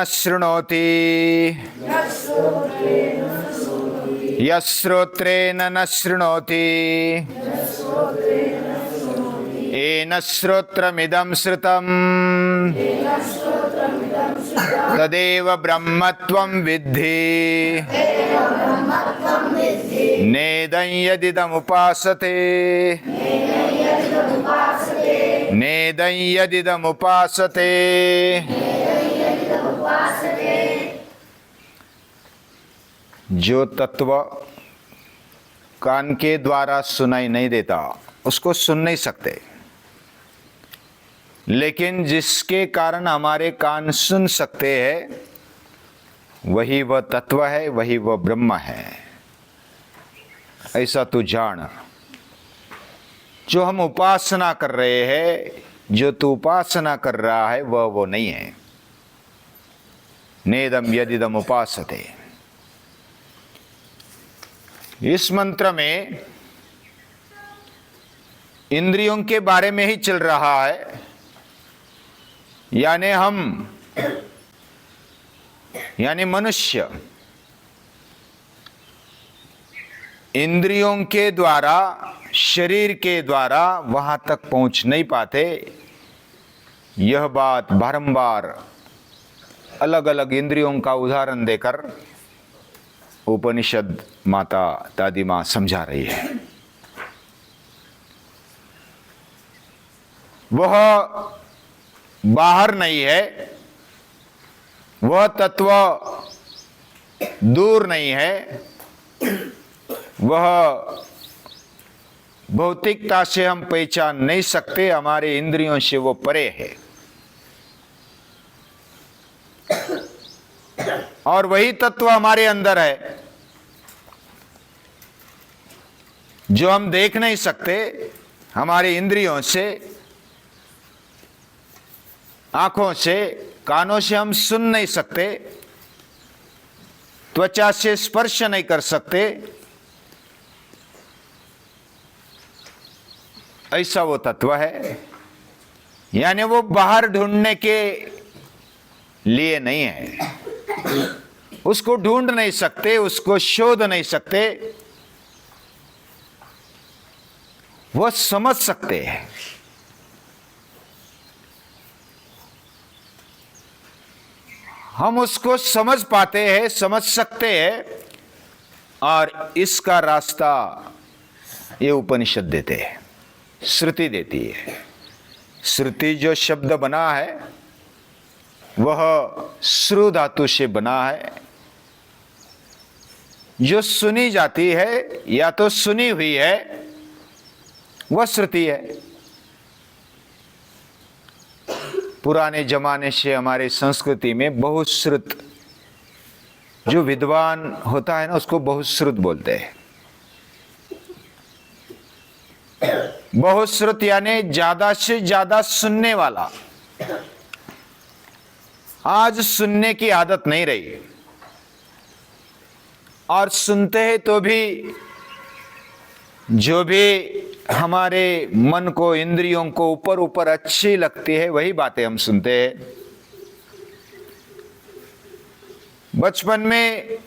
शृणोति यश्रोत्रेण न शृणोति येन श्रोत्रमिदं श्रुतम् तदेव ब्रह्मत्वं विद्धि नेदं यदिदमुपासते नेदं यदिदमुपासते। जो तत्व कान के द्वारा सुनाई नहीं देता उसको सुन नहीं सकते, लेकिन जिसके कारण हमारे कान सुन सकते हैं वही वह तत्व है, वही वह ब्रह्म है। ऐसा तू जान। जो हम उपासना कर रहे हैं, जो तू उपासना कर रहा है वह वो नहीं है। नेदम यदिदम उपासते। इस मंत्र में इंद्रियों के बारे में ही चल रहा है, यानी मनुष्य इंद्रियों के द्वारा, शरीर के द्वारा वहां तक पहुंच नहीं पाते। यह बात बारंबार अलग अलग इंद्रियों का उदाहरण देकर उपनिषद माता दादी मां समझा रही है। वह बाहर नहीं है, वह तत्व दूर नहीं है, वह भौतिकता से हम पहचान नहीं सकते, हमारे इंद्रियों से वो परे है। और वही तत्व हमारे अंदर है जो हम देख नहीं सकते हमारे इंद्रियों से, आंखों से, कानों से हम सुन नहीं सकते, त्वचा से स्पर्श नहीं कर सकते। ऐसा वो तत्व है, यानी वो बाहर ढूंढने के लिए नहीं है। उसको ढूंढ नहीं सकते, उसको शोध नहीं सकते, वो समझ सकते हैं। हम उसको समझ पाते हैं, समझ सकते हैं, और इसका रास्ता ये उपनिषद देते हैं, श्रुति देती है। श्रुति जो शब्द बना है वह श्रु धातु से बना है, जो सुनी जाती है या तो सुनी हुई है वह श्रुति है। पुराने जमाने से हमारे संस्कृति में बहुश्रुत, जो विद्वान होता है ना उसको बहुश्रुत बोलते हैं। बहुश्रुत यानी ज्यादा से ज्यादा सुनने वाला। आज सुनने की आदत नहीं रही, और सुनते हैं तो भी जो भी हमारे मन को, इंद्रियों को ऊपर ऊपर अच्छी लगती है वही बातें हम सुनते हैं। बचपन में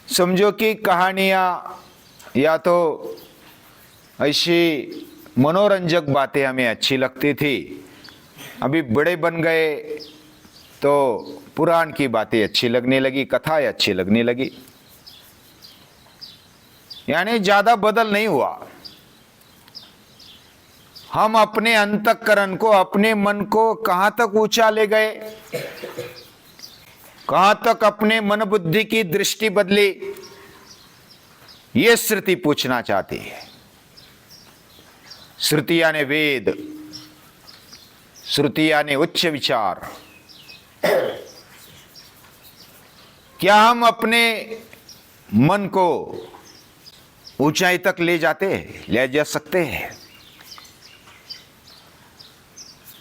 समझो कि कहानियां या तो ऐसी मनोरंजक बातें हमें अच्छी लगती थी। अभी बड़े बन गए तो पुराण की बातें अच्छी लगने लगी, कथाएं अच्छी लगने लगी। यानी ज्यादा बदल नहीं हुआ। हम अपने अंतःकरण को, अपने मन को कहां तक ऊंचा ले गए, कहां तक अपने मन बुद्धि की दृष्टि बदली, ये श्रुति पूछना चाहती है। श्रुति यानी वेद, श्रुति यानी उच्च विचार। क्या हम अपने मन को ऊंचाई तक ले जा सकते हैं?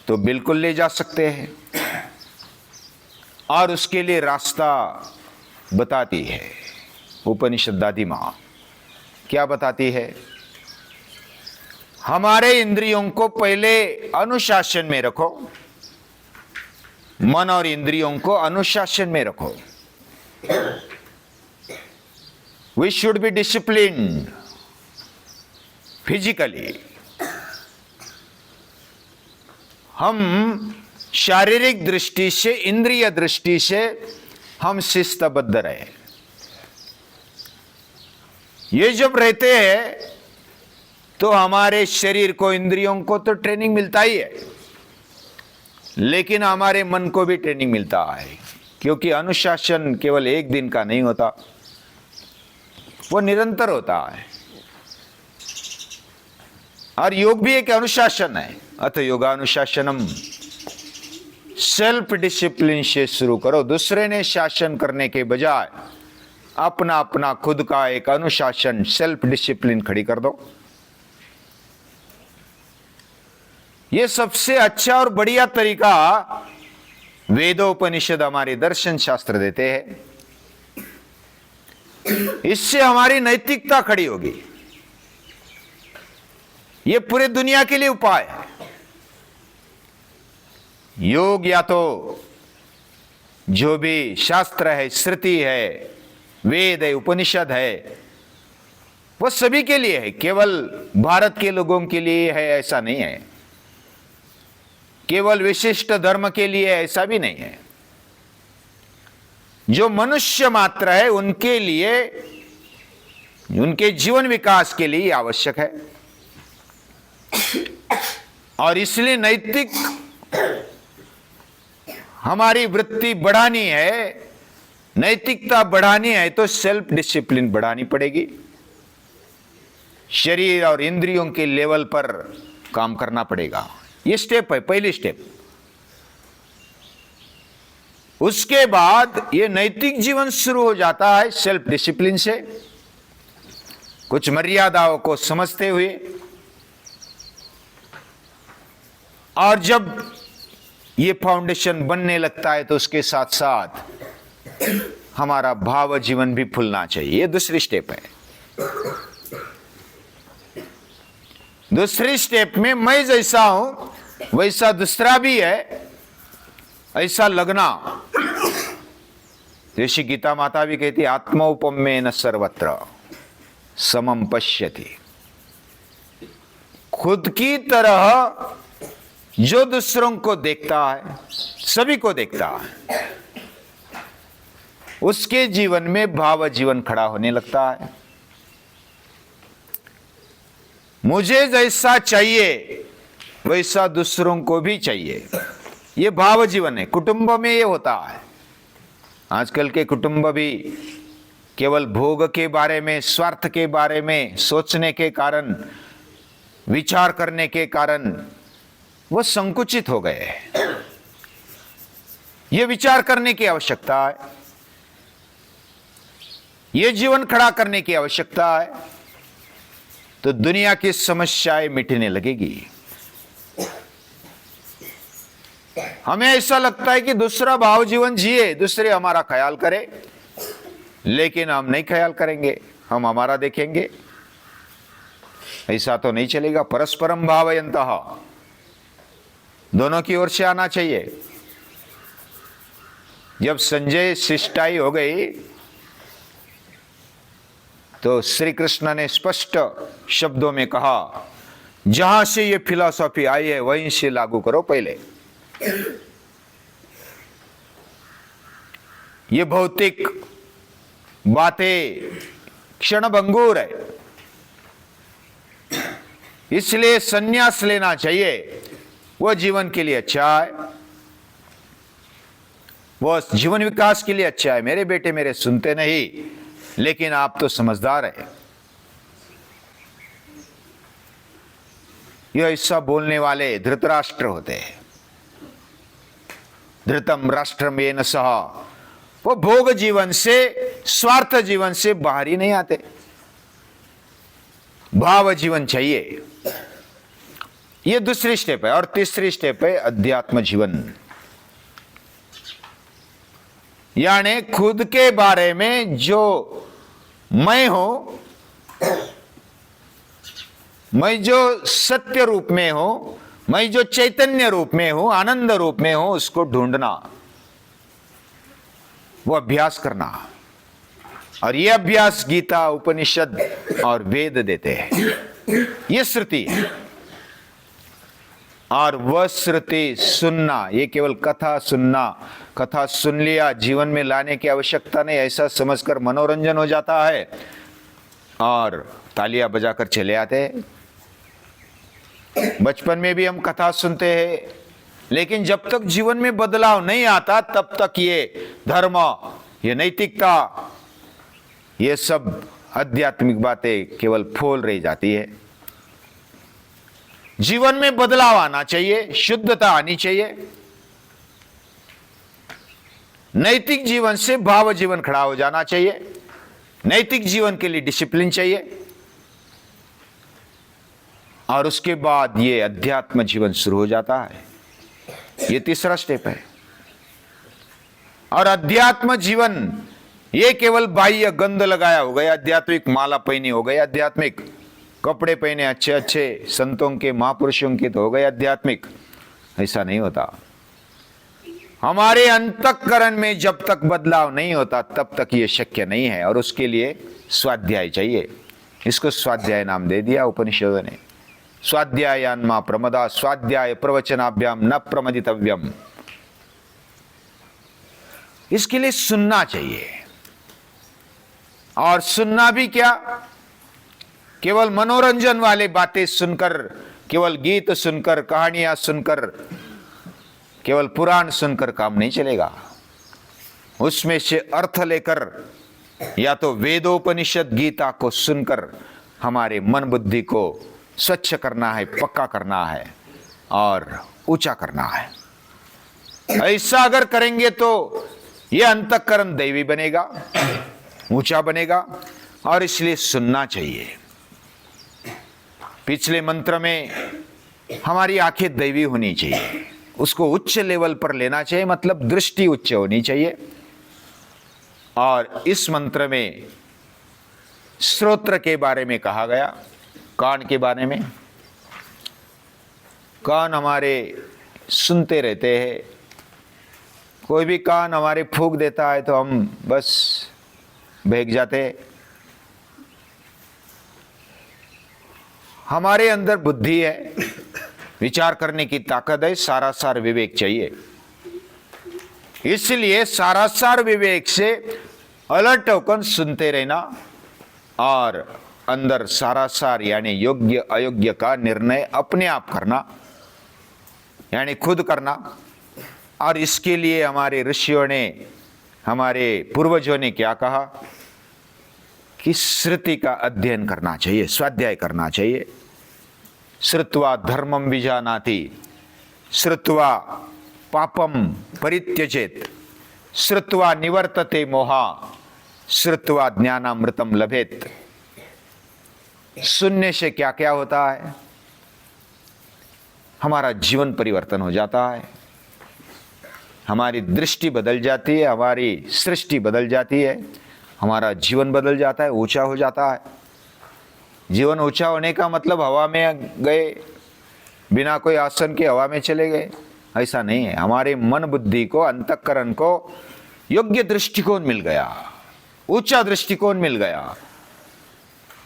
तो बिल्कुल ले जा सकते हैं, और उसके लिए रास्ता बताती है उपनिषद दादी मां। क्या बताती है? हमारे इंद्रियों को पहले अनुशासन में रखो, मन और इंद्रियों को अनुशासन में रखो। We should be disciplined physically. हम शारीरिक दृष्टि से, इंद्रिय दृष्टि से हम शिस्तबद्ध रहे। ये जब रहते हैं तो हमारे शरीर को, इंद्रियों को तो ट्रेनिंग मिलता ही है, लेकिन हमारे मन को भी ट्रेनिंग मिलता है, क्योंकि अनुशासन केवल एक दिन का नहीं होता, वो निरंतर होता है। और योग भी एक अनुशासन है। अथ योगानुशासनम, सेल्फ डिसिप्लिन से शुरू करो। दूसरे ने शासन करने के बजाय अपना अपना खुद का एक अनुशासन, सेल्फ डिसिप्लिन खड़ी कर दो। ये सबसे अच्छा और बढ़िया तरीका वेदोपनिषद हमारे दर्शन शास्त्र देते हैं। इससे हमारी नैतिकता खड़ी होगी। ये पूरे दुनिया के लिए उपाय है। योग या तो जो भी शास्त्र है, श्रुति है, वेद है, उपनिषद है, वो सभी के लिए है, केवल भारत के लोगों के लिए है ऐसा नहीं है, केवल विशिष्ट धर्म के लिए ऐसा भी नहीं है। जो मनुष्य मात्र है उनके लिए, उनके जीवन विकास के लिए आवश्यक है। और इसलिए नैतिक हमारी वृत्ति बढ़ानी है, नैतिकता बढ़ानी है तो सेल्फ डिसिप्लिन बढ़ानी पड़ेगी। शरीर और इंद्रियों के लेवल पर काम करना पड़ेगा। ये स्टेप है, पहली स्टेप। उसके बाद ये नैतिक जीवन शुरू हो जाता है सेल्फ डिसिप्लिन से, कुछ मर्यादाओं को समझते हुए। और जब ये फाउंडेशन बनने लगता है तो उसके साथ साथ हमारा भाव जीवन भी फूलना चाहिए। ये दूसरी स्टेप है। दूसरी स्टेप में मैं जैसा हूं वैसा दूसरा भी है, ऐसा लगना। जैसी गीता माता भी कहती, आत्मौपम्येन सर्वत्र समम पश्यति। खुद की तरह जो दूसरों को देखता है, सभी को देखता है, उसके जीवन में भाव जीवन खड़ा होने लगता है। मुझे जैसा चाहिए वैसा दूसरों को भी चाहिए, ये भाव जीवन है। कुटुंब में ये होता है। आजकल के कुटुंब भी केवल भोग के बारे में, स्वार्थ के बारे में सोचने के कारण, विचार करने के कारण वो संकुचित हो गए। ये विचार करने की आवश्यकता है, ये जीवन खड़ा करने की आवश्यकता है, तो दुनिया की समस्याएं मिटने लगेगी। हमें ऐसा लगता है कि दूसरा भाव जीवन जिए, दूसरे हमारा ख्याल करे, लेकिन हम नहीं ख्याल करेंगे, हम हमारा देखेंगे। ऐसा तो नहीं चलेगा। परस्परम भावयन्तः, दोनों की ओर से आना चाहिए। जब संजय शिष्टाई हो गई तो श्री कृष्ण ने स्पष्ट शब्दों में कहा, जहां से ये फिलॉसफी आई है वहीं से लागू करो पहले। ये भौतिक बातें क्षणभंगुर है, इसलिए संन्यास लेना चाहिए। वो जीवन के लिए अच्छा है, वो जीवन विकास के लिए अच्छा है। मेरे बेटे मेरे सुनते नहीं, लेकिन आप तो समझदार है। यह ऐसा बोलने वाले धृतराष्ट्र होते हैं। धृतम राष्ट्रम येन सह। वो भोग जीवन से, स्वार्थ जीवन से बाहर ही नहीं आते। भाव जीवन चाहिए। ये दूसरी स्टेप है। और तीसरी स्टेप है अध्यात्म जीवन, यानी खुद के बारे में जो मैं हूं, मैं जो सत्य रूप में हूं, मैं जो चैतन्य रूप में हूं, आनंद रूप में हूं, उसको ढूंढना। वो अभ्यास करना, और ये अभ्यास गीता, उपनिषद और वेद देते हैं। ये श्रुति है, और वह श्रुति सुनना, ये केवल कथा सुनना, कथा सुन लिया, जीवन में लाने की आवश्यकता नहीं, ऐसा समझकर मनोरंजन हो जाता है और तालियां बजाकर चले आते हैं। बचपन में भी हम कथा सुनते हैं, लेकिन जब तक जीवन में बदलाव नहीं आता तब तक ये धर्म, ये नैतिकता, ये सब आध्यात्मिक बातें केवल फूल रही जाती है। जीवन में बदलाव आना चाहिए, शुद्धता आनी चाहिए। नैतिक जीवन से भाव जीवन खड़ा हो जाना चाहिए। नैतिक जीवन के लिए डिसिप्लिन चाहिए, और उसके बाद ये अध्यात्म जीवन शुरू हो जाता है। ये तीसरा स्टेप है। और अध्यात्म जीवन ये केवल बाह्य गंध लगाया हो गया, आध्यात्मिक माला पहनी हो गई, आध्यात्मिक कपड़े पहने अच्छे अच्छे संतों के, महापुरुषों के, तो हो गए आध्यात्मिक। ऐसा नहीं होता। हमारे अंतःकरण में जब तक बदलाव नहीं होता तब तक ये शक्य नहीं है, और उसके लिए स्वाध्याय चाहिए। इसको स्वाध्याय नाम दे दिया उपनिषदों ने। स्वाध्यायान्मा प्रमदा स्वाध्याय प्रवचनाभ्याम न प्रमदितव्यम। इसके लिए सुनना चाहिए, और सुनना भी क्या, केवल मनोरंजन वाले बातें सुनकर, केवल गीत सुनकर, कहानियां सुनकर, केवल पुराण सुनकर काम नहीं चलेगा। उसमें से अर्थ लेकर, या तो वेदोपनिषद गीता को सुनकर हमारे मन बुद्धि को स्वच्छ करना है, पक्का करना है और ऊंचा करना है। ऐसा अगर करेंगे तो यह अंतःकरण दैवी बनेगा, ऊंचा बनेगा, और इसलिए सुनना चाहिए। पिछले मंत्र में हमारी आंखें दैवी होनी चाहिए, उसको उच्च लेवल पर लेना चाहिए, मतलब दृष्टि उच्च होनी चाहिए। और इस मंत्र में श्रोत्र के बारे में कहा गया, कान के बारे में। कान हमारे सुनते रहते हैं, कोई भी कान हमारे फूंक देता है तो हम बस भाग जाते हैं। हमारे अंदर बुद्धि है, विचार करने की ताकत है, सारासार विवेक चाहिए। इसलिए सारासार विवेक से अलर्ट होकर सुनते रहना, और अंदर सारासार यानी योग्य अयोग्य का निर्णय अपने आप करना, यानी खुद करना। और इसके लिए हमारे ऋषियों ने, हमारे पूर्वजों ने क्या कहा कि श्रुति का अध्ययन करना चाहिए, स्वाध्याय करना चाहिए। श्रुत्वा धर्मम विजानाति, श्रुत्वा पापम परित्यजेत, श्रुत्वा निवर्तते मोहा, श्रुत्वा ज्ञानामृतम लभेत। सुनने से क्या क्या होता है, हमारा जीवन परिवर्तन हो जाता है, हमारी दृष्टि बदल जाती है, हमारी सृष्टि बदल जाती है, हमारा जीवन बदल जाता है, ऊंचा हो जाता है। जीवन ऊंचा होने का मतलब हवा में गए, बिना कोई आसन के हवा में चले गए, ऐसा नहीं है। हमारे मन बुद्धि को, अंतःकरण को योग्य दृष्टिकोण मिल गया, ऊंचा दृष्टिकोण मिल गया।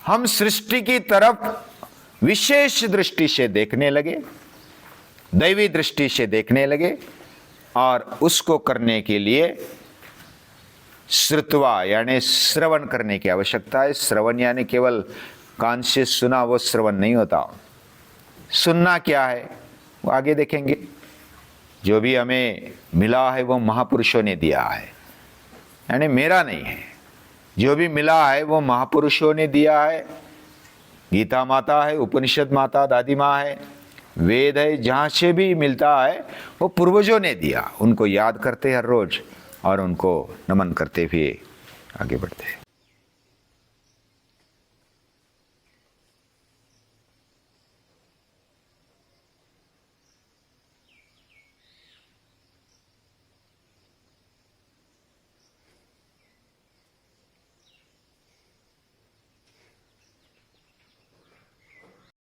हम सृष्टि की तरफ विशेष दृष्टि से देखने लगे, दैवी दृष्टि से देखने लगे, और उसको करने के लिए श्रुत्वा यानी श्रवण करने की आवश्यकता है। श्रवण यानी केवल कान से सुना वो श्रवण नहीं होता। सुनना क्या है वो आगे देखेंगे। जो भी हमें मिला है वो महापुरुषों ने दिया है, यानी मेरा नहीं है। जो भी मिला है वो महापुरुषों ने दिया है। गीता माता है, उपनिषद माता दादी माँ है, वेद है, जहाँ से भी मिलता है वो पूर्वजों ने दिया। उनको याद करते हर रोज और उनको नमन करते हुए आगे बढ़ते हैं।